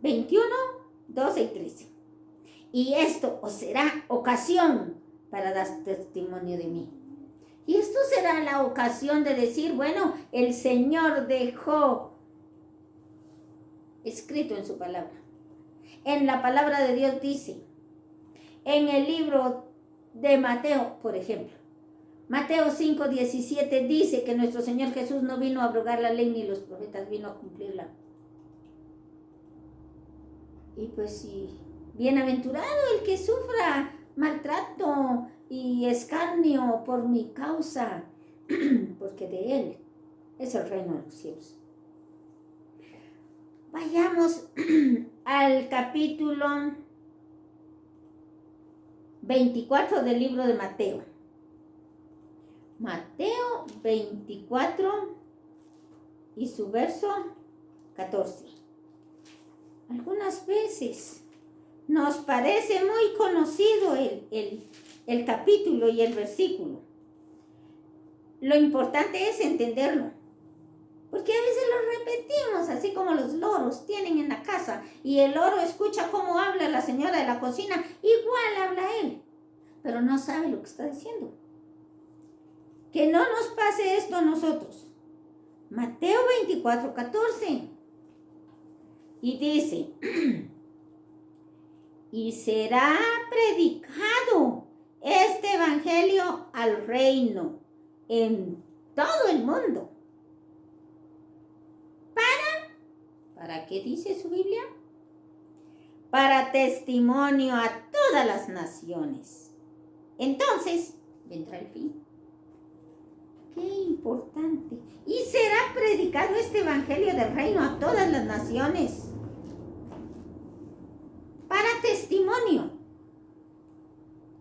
21, 12 y 13. Y esto os será ocasión para dar testimonio de mí. Y esto será la ocasión de decir, bueno, el Señor dejó escrito en su palabra. En la palabra de Dios dice, en el libro de Mateo, por ejemplo, Mateo 5, 17 dice que nuestro Señor Jesús no vino a abrogar la ley ni los profetas, vino a cumplirla. Y pues sí, bienaventurado el que sufra maltrato y escarnio por mi causa, porque de él es el reino de los cielos. Vayamos al capítulo 24 del libro de Mateo. Mateo 24 y su verso 14. Algunas veces nos parece muy conocido el capítulo y el versículo. Lo importante es entenderlo. Porque a veces lo repetimos, así como los loros tienen en la casa y el loro escucha cómo habla la señora de la cocina, igual habla él, pero no sabe lo que está diciendo. Que no nos pase esto a nosotros. Mateo 24, 14. Y dice, y será predicado este evangelio al reino en todo el mundo. ¿Para qué dice su Biblia? Para testimonio a todas las naciones. Entonces, vendrá el fin. Qué importante. Y será predicado este evangelio del reino a todas las naciones. Para testimonio.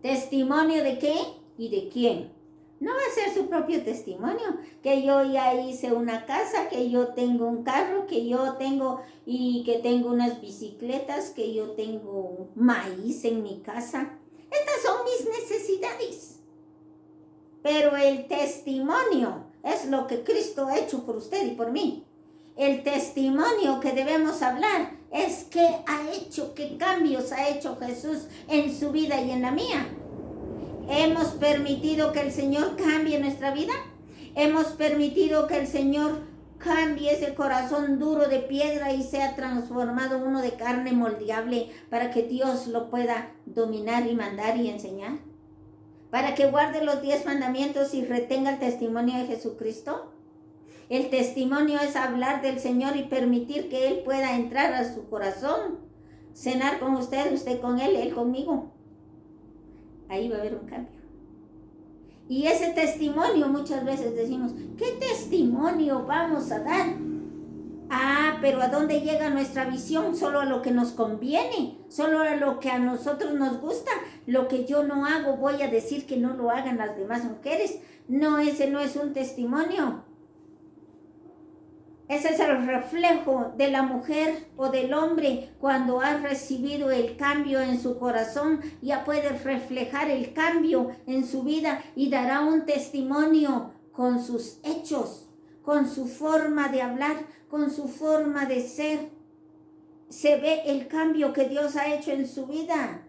¿Testimonio de qué y de quién? No va a ser su propio testimonio, que yo ya hice una casa, que yo tengo un carro, que yo tengo y que tengo unas bicicletas, que yo tengo maíz en mi casa. Estas son mis necesidades. Pero el testimonio es lo que Cristo ha hecho por usted y por mí. El testimonio que debemos hablar es qué ha hecho, qué cambios ha hecho Jesús en su vida y en la mía. ¿Hemos permitido que el Señor cambie nuestra vida? ¿Hemos permitido que el Señor cambie ese corazón duro de piedra y sea transformado uno de carne moldeable para que Dios lo pueda dominar y mandar y enseñar? ¿Para que guarde los 10 mandamientos y retenga el testimonio de Jesucristo? El testimonio es hablar del Señor y permitir que Él pueda entrar a su corazón, cenar con usted, usted con Él conmigo. Ahí va a haber un cambio. Y ese testimonio muchas veces decimos, ¿qué testimonio vamos a dar? Pero ¿a dónde llega nuestra visión? Solo a lo que nos conviene, solo a lo que a nosotros nos gusta. Lo que yo no hago, voy a decir que no lo hagan las demás mujeres, No, ese no es un testimonio. Ese es el reflejo de la mujer o del hombre cuando ha recibido el cambio en su corazón. Ya puede reflejar el cambio en su vida y dará un testimonio con sus hechos, con su forma de hablar, con su forma de ser. Se ve el cambio que Dios ha hecho en su vida.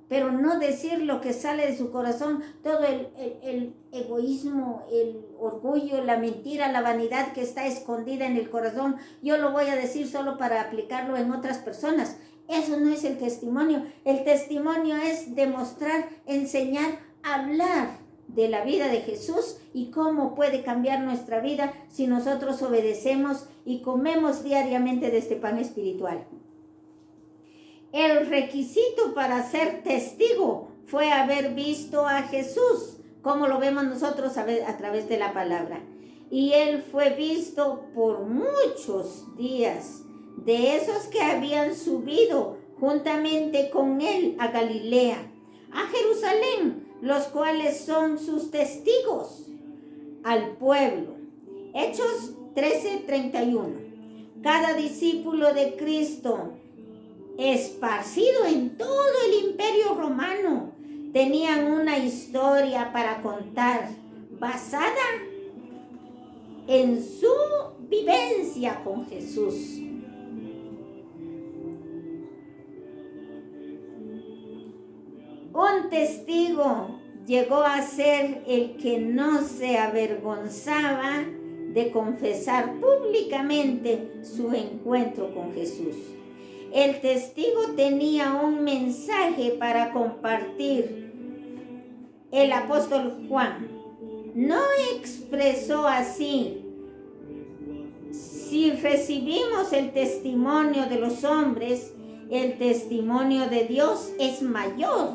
Pero no decir lo que sale de su corazón, todo el egoísmo, el orgullo, la mentira, la vanidad que está escondida en el corazón, yo lo voy a decir solo para aplicarlo en otras personas. Eso no es el testimonio. El testimonio es demostrar, enseñar, hablar de la vida de Jesús y cómo puede cambiar nuestra vida si nosotros obedecemos y comemos diariamente de este pan espiritual. El requisito para ser testigo fue haber visto a Jesús, como lo vemos nosotros a través de la palabra. Y él fue visto por muchos días, de esos que habían subido juntamente con él a Galilea, a Jerusalén, los cuales son sus testigos al pueblo. Hechos 13:31. Cada discípulo de Cristo, esparcido en todo el imperio romano, tenían una historia para contar basada en su vivencia con Jesús. Un testigo llegó a ser el que no se avergonzaba de confesar públicamente su encuentro con Jesús. El testigo tenía un mensaje para compartir. El apóstol Juan no expresó así: si recibimos el testimonio de los hombres, el testimonio de Dios es mayor,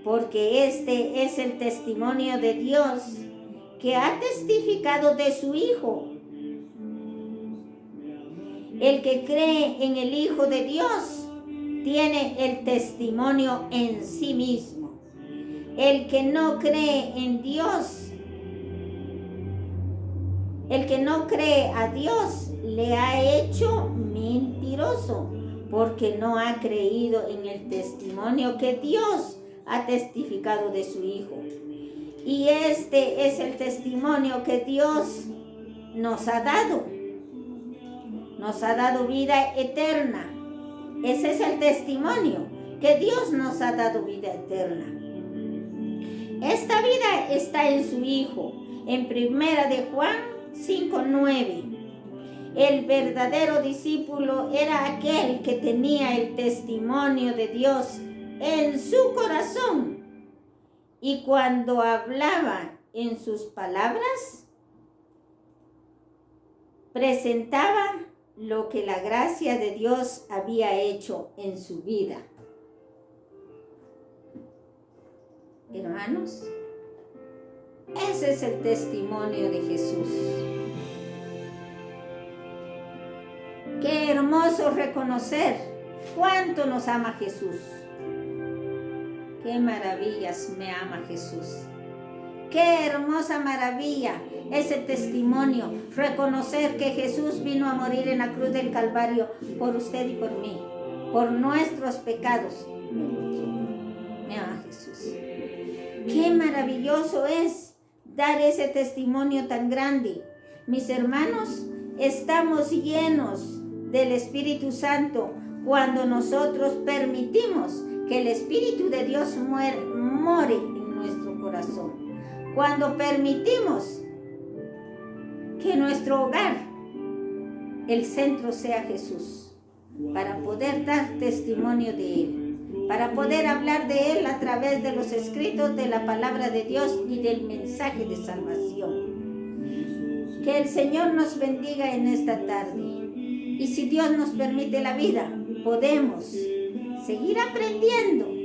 porque este es el testimonio de Dios que ha testificado de su Hijo. El que cree en el Hijo de Dios tiene el testimonio en sí mismo. El que no cree en Dios, el que no cree a Dios, le ha hecho mentiroso, porque no ha creído en el testimonio que Dios ha testificado de su Hijo. Y este es el testimonio que Dios nos ha dado. Nos ha dado vida eterna. Ese es el testimonio, que Dios nos ha dado vida eterna. Esta vida está en su Hijo. En 1 de Juan 5:9. El verdadero discípulo era aquel que tenía el testimonio de Dios en su corazón. Y cuando hablaba en sus palabras, presentaba lo que la gracia de Dios había hecho en su vida. Hermanos, ese es el testimonio de Jesús. Qué hermoso reconocer cuánto nos ama Jesús. Qué maravillas me ama Jesús. Qué hermosa maravilla ese testimonio, reconocer que Jesús vino a morir en la cruz del Calvario por usted y por mí, por nuestros pecados. Me ama Jesús. Qué maravilloso es dar ese testimonio tan grande. Mis hermanos, estamos llenos del Espíritu Santo cuando nosotros permitimos que el Espíritu de Dios more en nuestro corazón. Cuando permitimos que nuestro hogar, el centro sea Jesús, para poder dar testimonio de Él, para poder hablar de Él a través de los escritos de la palabra de Dios y del mensaje de salvación. Que el Señor nos bendiga en esta tarde. Y si Dios nos permite la vida, podemos seguir aprendiendo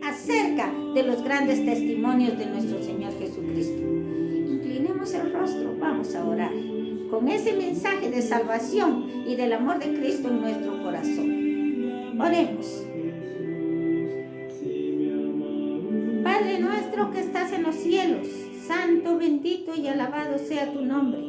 acerca de los grandes testimonios de nuestro Señor Jesucristo. Inclinemos el rostro, vamos a orar con ese mensaje de salvación y del amor de Cristo en nuestro corazón. Oremos. Padre nuestro que estás en los cielos, Santo, bendito y alabado sea tu nombre.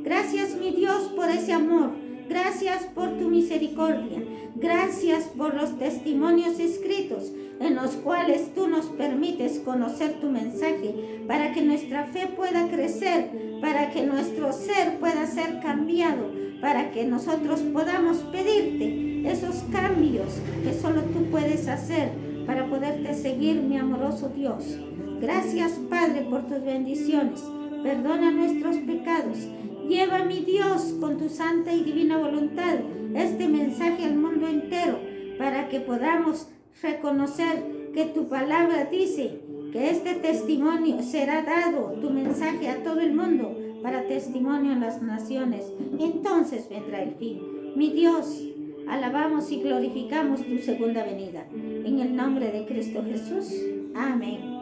Gracias, mi Dios, por ese amor. Gracias por tu misericordia. Gracias por los testimonios escritos en los cuales tú nos permites conocer tu mensaje para que nuestra fe pueda crecer, para que nuestro ser pueda ser cambiado, para que nosotros podamos pedirte esos cambios que solo tú puedes hacer para poderte seguir, mi amoroso Dios. Gracias, Padre, por tus bendiciones. Perdona nuestros pecados. Lleva, mi Dios, con tu santa y divina voluntad, este mensaje al mundo entero, para que podamos reconocer que tu palabra dice que este testimonio será dado, tu mensaje, a todo el mundo, para testimonio en las naciones. Entonces vendrá el fin. Mi Dios, alabamos y glorificamos tu segunda venida. En el nombre de Cristo Jesús. Amén.